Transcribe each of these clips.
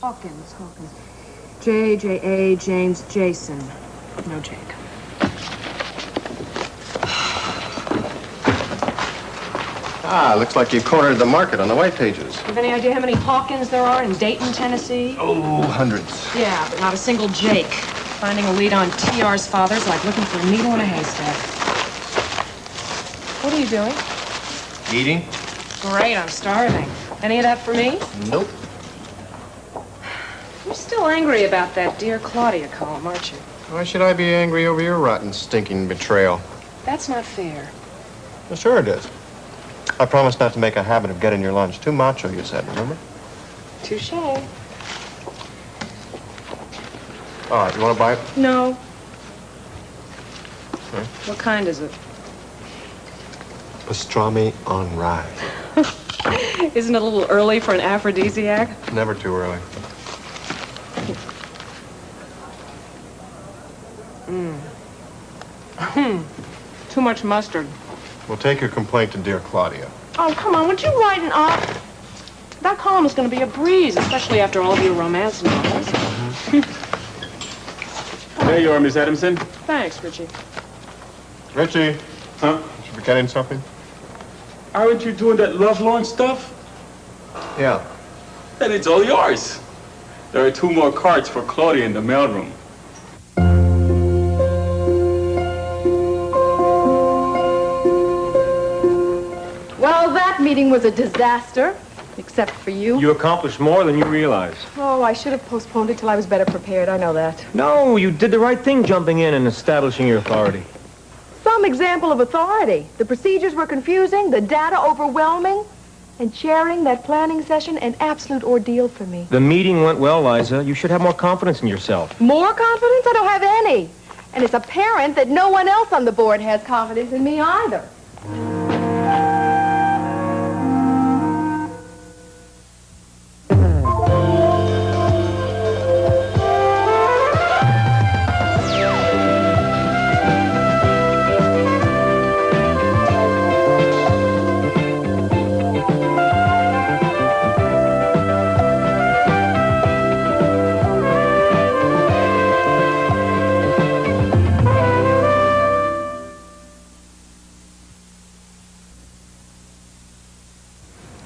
Hawkins. J.A. James Jason. No Jake. Looks like you cornered the market on the white pages. Have any idea how many Hawkins there are in Dayton, Tennessee? Oh, hundreds. Yeah, but not a single Jake. Finding a lead on TR's father's like looking for a needle in a haystack. What are you doing? Eating? Great, I'm starving. Any of that for me? Nope. You're still angry about that Dear Claudia column, aren't you? Why should I be angry over your rotten, stinking betrayal? That's not fair. Well, sure it is. I promised not to make a habit of getting your lunch. Too macho, you said, remember? Touche. All right, you want to buy it? No. Okay. What kind is it? Pastrami on rye. Isn't it a little early for an aphrodisiac? Never too early. Too much mustard. We'll take your complaint to Dear Claudia. Oh, come on, would you write an op? That column is going to be a breeze, especially after all of your romance novels. There you are, Miss Adamson. Thanks, Richie. Richie. Huh? You forgetting something? Aren't you doing that love launch stuff? Yeah. Then it's all yours. There are 2 more cards for Claudia in the mailroom. Well, that meeting was a disaster, except for you. You accomplished more than you realize. Oh, I should have postponed it till I was better prepared. I know that. No, you did the right thing jumping in and establishing your authority. Some example of authority. The procedures were confusing, the data overwhelming, and chairing that planning session an absolute ordeal for me. The meeting went well, Liza. You should have more confidence in yourself. More confidence? I don't have any. And it's apparent that no one else on the board has confidence in me either.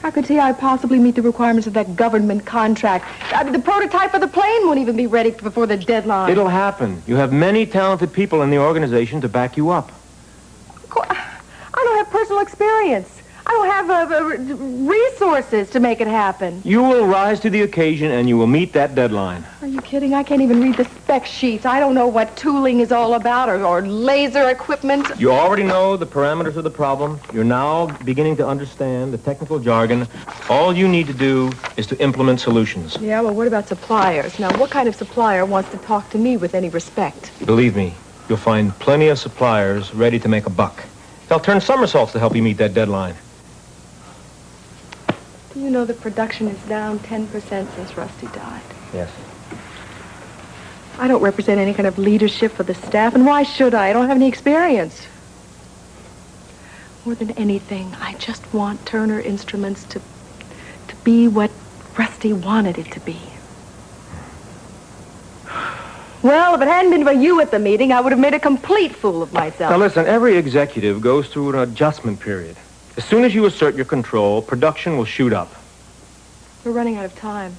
How could TI possibly meet the requirements of that government contract? I mean, the prototype of the plane won't even be ready before the deadline. It'll happen. You have many talented people in the organization to back you up. I don't have personal experience. I don't have resources to make it happen. You will rise to the occasion and you will meet that deadline. Are you kidding? I can't even read the spec sheets. I don't know what tooling is all about or laser equipment. You already know the parameters of the problem. You're now beginning to understand the technical jargon. All you need to do is to implement solutions. Yeah, well, what about suppliers? Now, what kind of supplier wants to talk to me with any respect? Believe me, you'll find plenty of suppliers ready to make a buck. They'll turn somersaults to help you meet that deadline. Do you know that production is down 10% since Rusty died? Yes. I don't represent any kind of leadership for the staff, and why should I? I don't have any experience. More than anything, I just want Turner Instruments to be what Rusty wanted it to be. Well, if it hadn't been for you at the meeting, I would have made a complete fool of myself. Now listen, every executive goes through an adjustment period. As soon as you assert your control, production will shoot up. We're running out of time.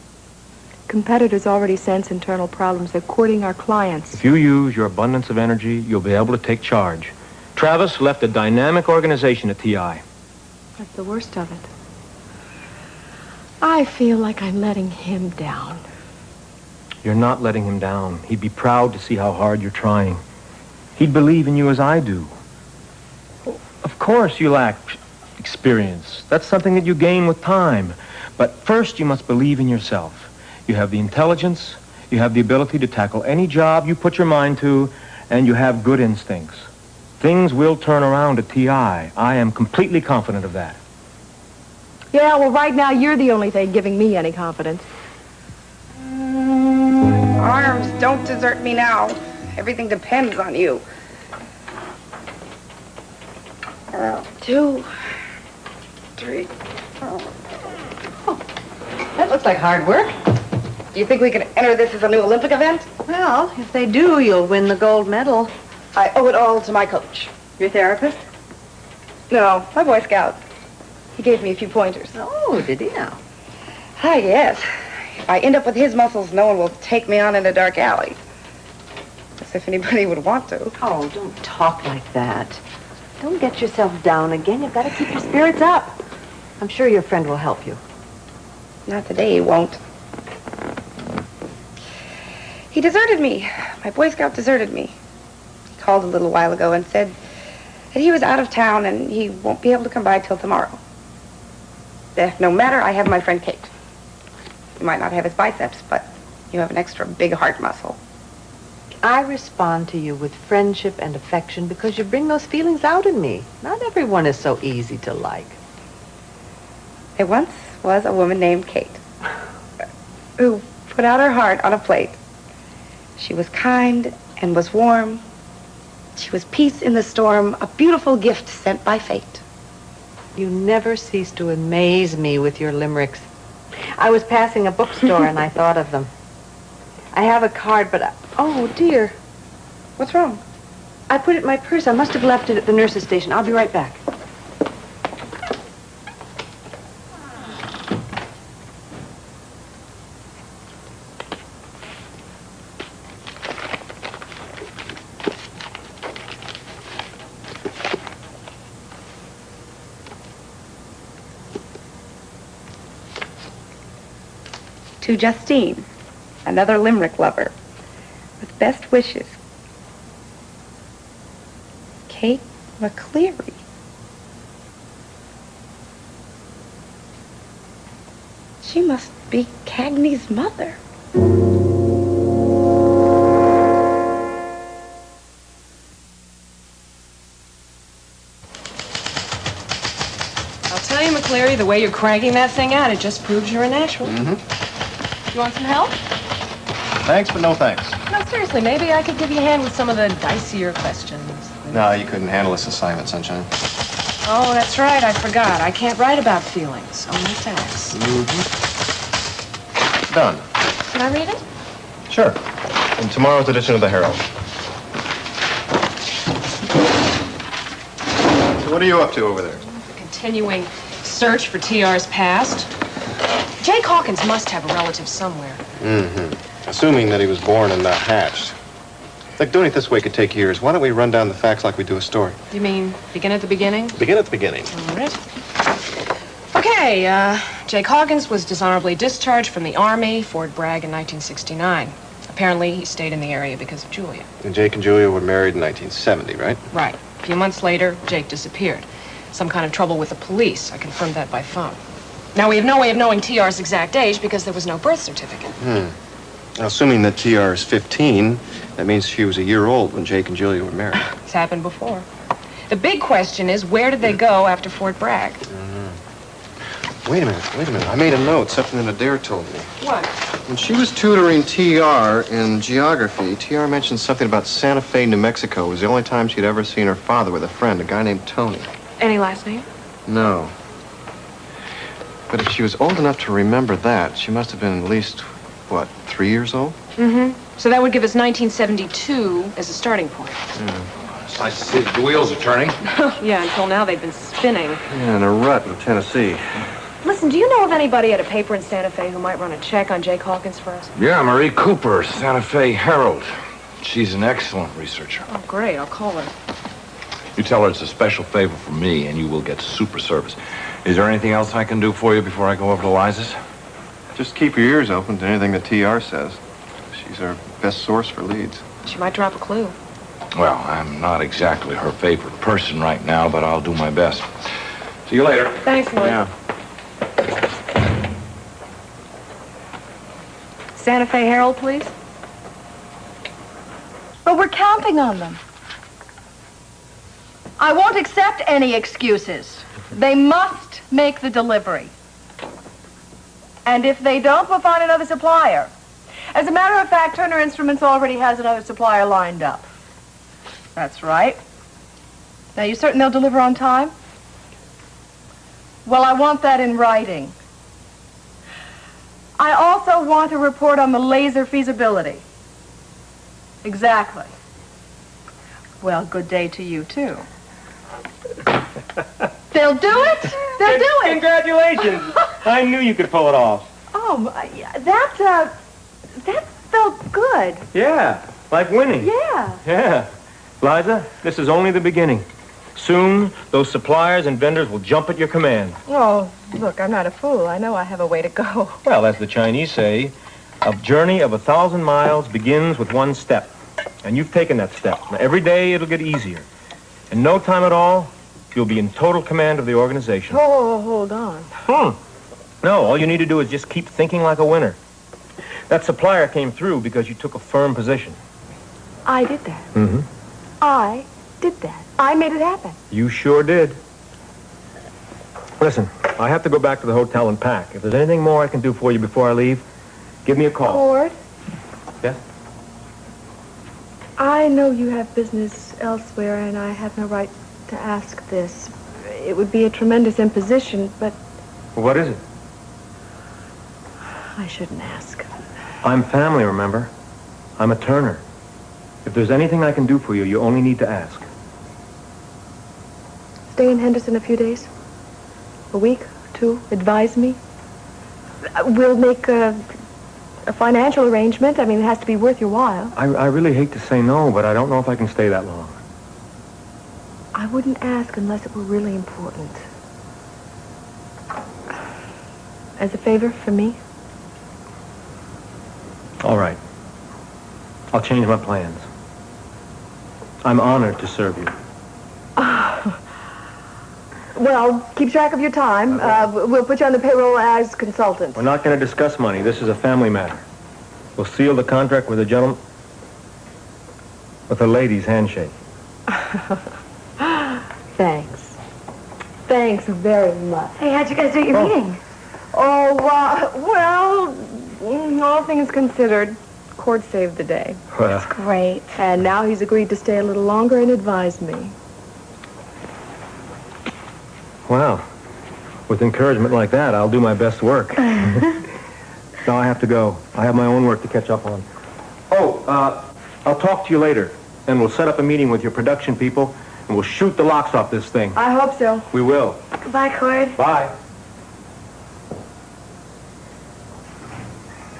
Competitors already sense internal problems. They're courting our clients. If you use your abundance of energy, you'll be able to take charge. Travis left a dynamic organization at TI. That's the worst of it. I feel like I'm letting him down. You're not letting him down. He'd be proud to see how hard you're trying. He'd believe in you as I do. Of course you lack experience. That's something that you gain with time. But first you must believe in yourself. You have the intelligence, you have the ability to tackle any job you put your mind to, and you have good instincts. Things will turn around at TI. I am completely confident of that. Yeah, well, right now you're the only thing giving me any confidence. Arms, don't desert me now. Everything depends on you. 2, 3. That looks like hard work. Do you think we can enter this as a new Olympic event? Well, if they do, you'll win the gold medal. I owe it all to my coach. Your therapist? No, my Boy Scout. He gave me a few pointers. Oh, did he now? Ah, yes. If I end up with his muscles, no one will take me on in a dark alley. As if anybody would want to. Oh, don't talk like that. Don't get yourself down again. You've got to keep your spirits up. I'm sure your friend will help you. Not today, he won't. He deserted me. My Boy Scout deserted me. He called a little while ago and said that he was out of town and he won't be able to come by till tomorrow. No matter, I have my friend Kate. You might not have his biceps, but you have an extra big heart muscle. I respond to you with friendship and affection because you bring those feelings out in me. Not everyone is so easy to like. There once was a woman named Kate who put out her heart on a plate. She was kind and was warm. She was peace in the storm, a beautiful gift sent by fate. You never cease to amaze me with your limericks. I was passing a bookstore and I thought of them. I have a card, but oh, dear. What's wrong? I put it in my purse. I must have left it at the nurse's station. I'll be right back. To Justine, another limerick lover, with best wishes, Kate McCleary. She must be Cagney's mother. I'll tell you, McCleary, the way you're cranking that thing out, it just proves you're a natural. You want some help? Thanks, but no thanks. No, seriously, maybe I could give you a hand with some of the dicier questions. No, you couldn't handle this assignment, Sunshine. Oh, that's right, I forgot. I can't write about feelings, only facts. Done. Can I read it? Sure. In tomorrow's edition of the Herald. So what are you up to over there? Continuing search for TR's past. Jake Hawkins must have a relative somewhere. Assuming that he was born and not hatched. Like, doing it this way could take years. Why don't we run down the facts like we do a story? You mean begin at the beginning? Begin at the beginning. All right. Okay, Jake Hawkins was dishonorably discharged from the Army, Fort Bragg in 1969. Apparently, he stayed in the area because of Julia. And Jake and Julia were married in 1970, right? Right. A few months later, Jake disappeared. Some kind of trouble with the police. I confirmed that by phone. Now, we have no way of knowing TR's exact age because there was no birth certificate. Now, assuming that TR is 15, that means she was a year old when Jake and Julia were married. It's happened before. The big question is, where did they go after Fort Bragg? Wait a minute. I made a note, something that Adair told me. What? When she was tutoring TR in geography, TR mentioned something about Santa Fe, New Mexico. It was the only time she'd ever seen her father with a friend, a guy named Tony. Any last name? No. But if she was old enough to remember that, she must have been at least, 3 years old? So that would give us 1972 as a starting point. It's nice to see that the wheels are turning. Yeah, until now they've been spinning. Yeah, in a rut in Tennessee. Listen, do you know of anybody at a paper in Santa Fe who might run a check on Jake Hawkins for us? Yeah, Marie Cooper, Santa Fe Herald. She's an excellent researcher. Oh, great. I'll call her. You tell her it's a special favor from me, and you will get super service. Is there anything else I can do for you before I go over to Liza's? Just keep your ears open to anything that TR says. She's our best source for leads. She might drop a clue. Well, I'm not exactly her favorite person right now, but I'll do my best. See you later. Thanks, Lloyd. Yeah. Santa Fe Herald, please. But we're counting on them. I won't accept any excuses. They must make the delivery. And if they don't, we'll find another supplier. As a matter of fact, Turner Instruments already has another supplier lined up. That's right. Now, you certain they'll deliver on time? Well, I want that in writing. I also want a report on the laser feasibility. Exactly. Well, good day to you, too. They'll do it. They'll do it. Congratulations. I knew you could pull it off. Oh, that felt good. Yeah, like winning. Yeah. Yeah. Liza, this is only the beginning. Soon, those suppliers and vendors will jump at your command. Oh, look, I'm not a fool. I know I have a way to go. Well, as the Chinese say, a journey of 1,000 miles begins with one step. And you've taken that step. Now, every day, it'll get easier. In no time at all, you'll be in total command of the organization. Oh, hold on. No, all you need to do is just keep thinking like a winner. That supplier came through because you took a firm position. I did that. Mm-hmm. I did that. I made it happen. You sure did. Listen, I have to go back to the hotel and pack. If there's anything more I can do for you before I leave, give me a call. Cord, Yes? I know you have business elsewhere, and I have no right to ask this. It would be a tremendous imposition, but What is it? I shouldn't ask. I'm family, remember? I'm a Turner. If there's anything I can do for you, you only need to ask. Stay in Henderson a few days? A week, two? Advise me? We'll make a financial arrangement. I mean, it has to be worth your while. I really hate to say no, but I don't know if I can stay that long. I wouldn't ask unless it were really important. As a favor for me? All right. I'll change my plans. I'm honored to serve you. Well, keep track of your time. We'll put you on the payroll as consultant. We're not going to discuss money. This is a family matter. We'll seal the contract with a gentleman... with a lady's handshake. Thanks. Thanks very much. Hey, how'd you guys do at your meeting? Oh, all things considered, Cord saved the day. Well, Great. And now he's agreed to stay a little longer and advise me. well, with encouragement like that, I'll do my best work. Now I have to go. I have my own work to catch up on. Oh, I'll talk to you later, and we'll set up a meeting with your production people, and we'll shoot the locks off this thing. I hope so. We will. Goodbye, Cord. Bye.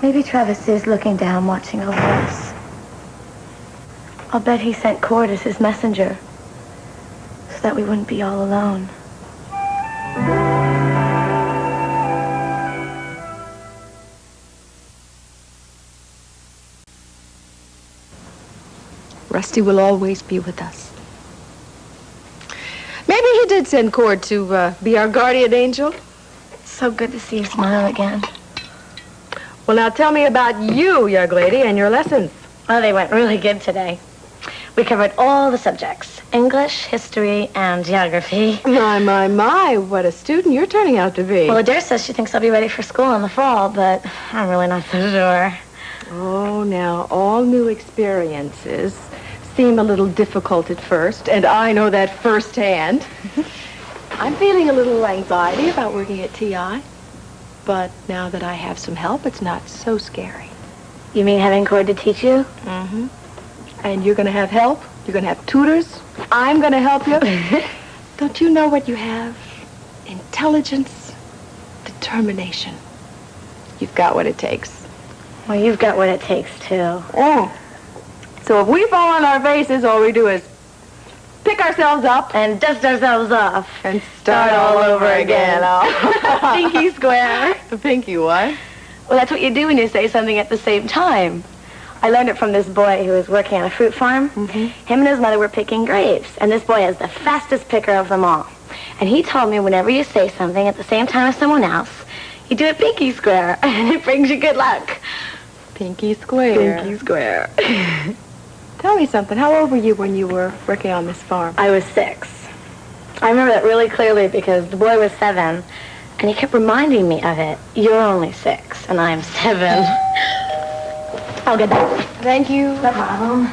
Maybe Travis is looking down, watching over us. I'll bet he sent Cord as his messenger, so that we wouldn't be all alone. Rusty will always be with us. Maybe he did send Cord to be our guardian angel. So good to see you smile again. Well, now tell me about you, young lady, and your lessons. Well, they went really good today. We covered all the subjects: English, history, and geography. My, what a student you're turning out to be. Well, Adair says she thinks I'll be ready for school in the fall, but I'm really not so sure. Oh, now, all new experiences seem a little difficult at first, and I know that firsthand. I'm feeling a little anxiety about working at TI, but now that I have some help, it's not so scary. You mean having Cord to teach you? Mm-hmm. And you're going to have help. You're going to have tutors. I'm going to help you. Don't you know what you have? Intelligence, determination. You've got what it takes. Well, you've got what it takes, too. Oh. So if we fall on our faces, all we do is pick ourselves up And dust ourselves off. and start all over again. Oh. Pinky square. The pinky what? Well, that's what you do when you say something at the same time. I learned it from this boy who was working on a fruit farm. Mm-hmm. Him and his mother were picking grapes, and this boy is the fastest picker of them all. And he told me whenever you say something at the same time as someone else, you do it pinky square, and it brings you good luck. Pinky square. Pinky square. Tell me something. How old were you when you were working on this farm? I was 6. I remember that really clearly because the boy was 7, and he kept reminding me of it. You're only 6, and I'm 7. I'll get that. Thank you. No problem.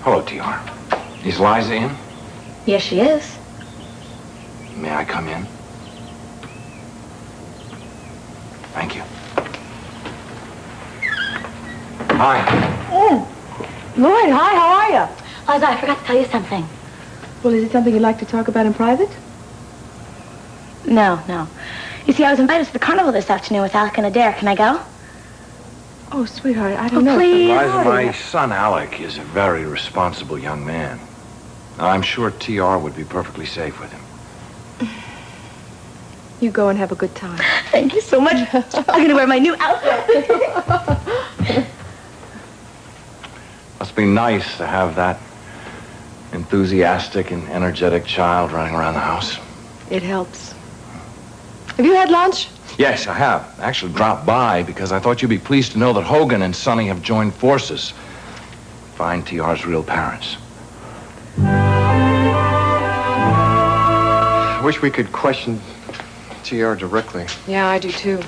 Hello, T.R. Is Liza in? Yes, she is. I come in? Thank you. Hi. Lloyd, hi, how are you? Liza, I forgot to tell you something. Well, is it something you'd like to talk about in private? No. You see, I was invited to the carnival this afternoon with Alec and Adair. Can I go? Oh, sweetheart, I don't know. Please. Liza, my son Alec is a very responsible young man. I'm sure TR would be perfectly safe with him. You go and have a good time. Thank you so much. I'm going to wear my new outfit. Must be nice to have that enthusiastic and energetic child running around the house. It helps. Have you had lunch? Yes, I have. Actually dropped by because I thought you'd be pleased to know that Hogan and Sonny have joined forces. Find TR's real parents. I wish we could question TR directly. Yeah, I do too.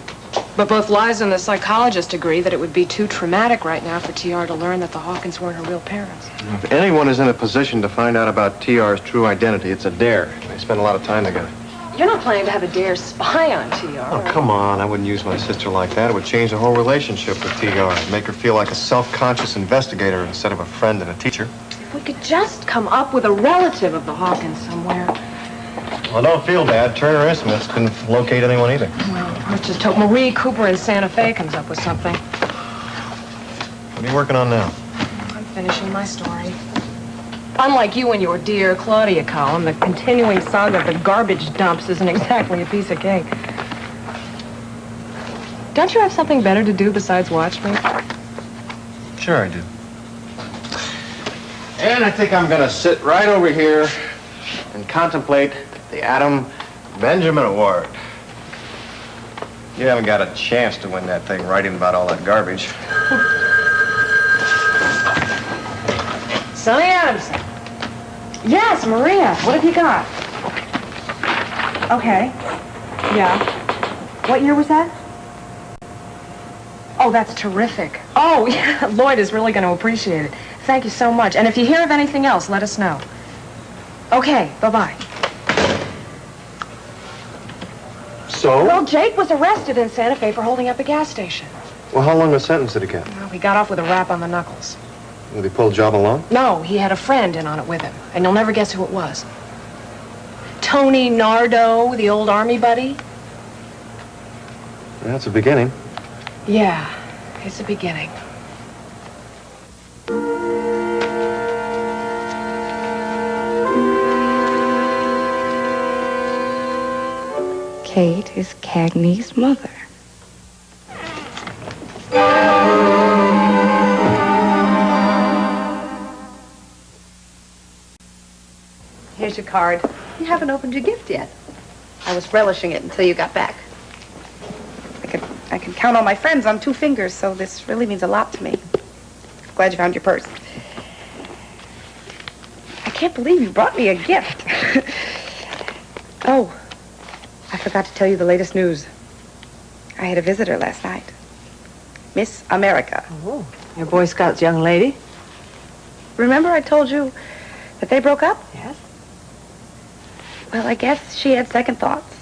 But both Liza and the psychologist agree that it would be too traumatic right now for TR to learn that the Hawkins weren't her real parents. If anyone is in a position to find out about TR's true identity, it's Adair. They spend a lot of time together. You're not planning to have Adair spy on TR. Oh, come on. I wouldn't use my sister like that. It would change the whole relationship with TR. Make her feel like a self-conscious investigator instead of a friend and a teacher. If we could just come up with a relative of the Hawkins somewhere. Well, don't feel bad. Turner Instruments couldn't locate anyone either. Well, let's just hope Marie Cooper in Santa Fe comes up with something. What are you working on now? I'm finishing my story. Unlike you and your Dear Claudia column, the continuing saga of the garbage dumps isn't exactly a piece of cake. Don't you have something better to do besides watch me? Sure I do. And I think I'm going to sit right over here and contemplate the Adam Benjamin Award. You haven't got a chance to win that thing writing about all that garbage. Sonny Adams. Yes, Maria. What have you got? Okay. Yeah. What year was that? Oh, that's terrific. Oh, yeah. Lloyd is really going to appreciate it. Thank you so much. And if you hear of anything else, let us know. Okay, bye-bye. So? Well, Jake was arrested in Santa Fe for holding up a gas station. Well, how long a sentence did he get? Well, he got off with a rap on the knuckles. Did he pull the job alone? No, he had a friend in on it with him, and you'll never guess who it was. Tony Nardo, the old army buddy. That's a beginning. Yeah, it's a beginning. Kate is Cagney's mother. Here's your card. You haven't opened your gift yet. I was relishing it until you got back. I can count all my friends on 2 fingers, so this really means a lot to me. I'm glad you found your purse. I can't believe you brought me a gift. Oh, I forgot to tell you the latest news. I had a visitor last night. Miss America. Oh, your Boy Scouts young lady? Remember I told you that they broke up? Yes. Well, I guess she had second thoughts.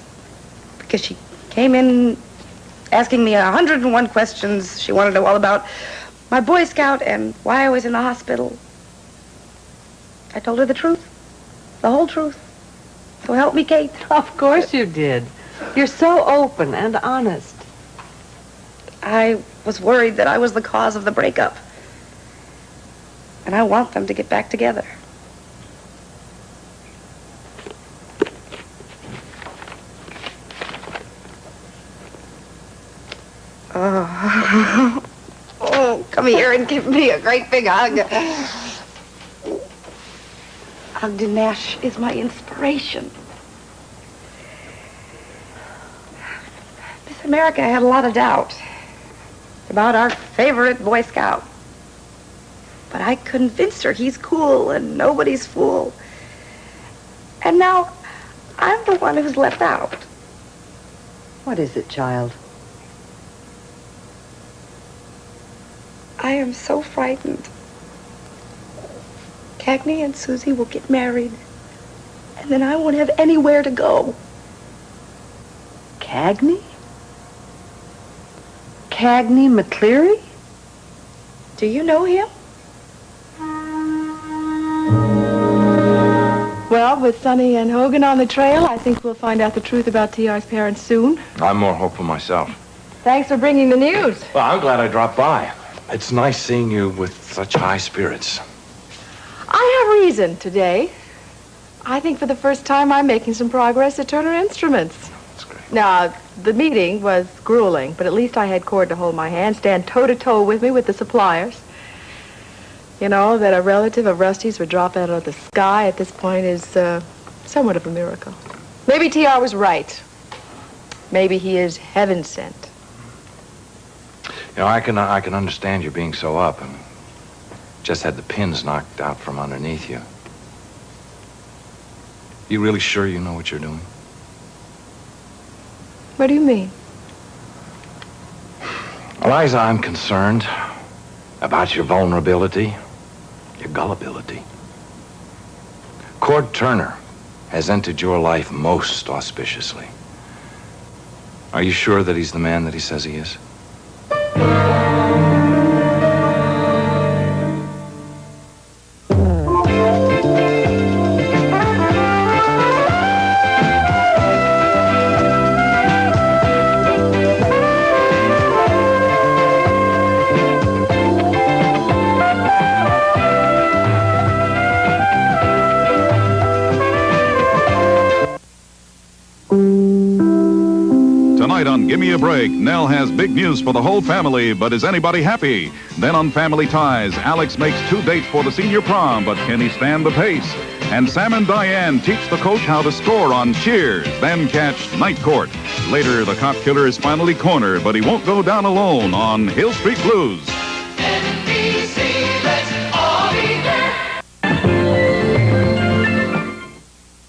Because she came in asking me 101 questions. She wanted to know all about my Boy Scout and why I was in the hospital. I told her the truth. The whole truth. So help me, Kate. Of course you did. You're so open and honest. I was worried that I was the cause of the breakup. And I want them to get back together. Oh. Oh, come here and give me a great big hug. Ogden Nash is my inspiration. Miss America had a lot of doubt about our favorite Boy Scout. But I convinced her he's cool and nobody's fool. And now I'm the one who's left out. What is it, child? I am so frightened. Cagney and Susie will get married, and then I won't have anywhere to go. Cagney? Cagney McCleary? Do you know him? Well, with Sonny and Hogan on the trail, I think we'll find out the truth about T.R.'s parents soon. I'm more hopeful myself. Thanks for bringing the news. Well, I'm glad I dropped by. It's nice seeing you with such high spirits. I have reason today. I think for the first time I'm making some progress at Turner Instruments. That's great. Now, the meeting was grueling, but at least I had Cord to hold my hand, stand toe-to-toe with me with the suppliers. You know, that a relative of Rusty's would drop out of the sky at this point is somewhat of a miracle. Maybe T.R. was right. Maybe he is heaven sent. You know, I can understand you being so up and just had the pins knocked out from underneath you. You really sure you know what you're doing? What do you mean? Eliza, I'm concerned about your vulnerability, your gullibility. Cord Turner has entered your life most auspiciously. Are you sure that he's the man that he says he is? Tonight on Gimme a Break, Nell has big news for the whole family, but is anybody happy? Then on Family Ties, Alex makes 2 dates for the senior prom, but can he stand the pace? And Sam and Diane teach the coach how to score on Cheers, then catch Night Court. Later, the cop killer is finally cornered, but he won't go down alone on Hill Street Blues.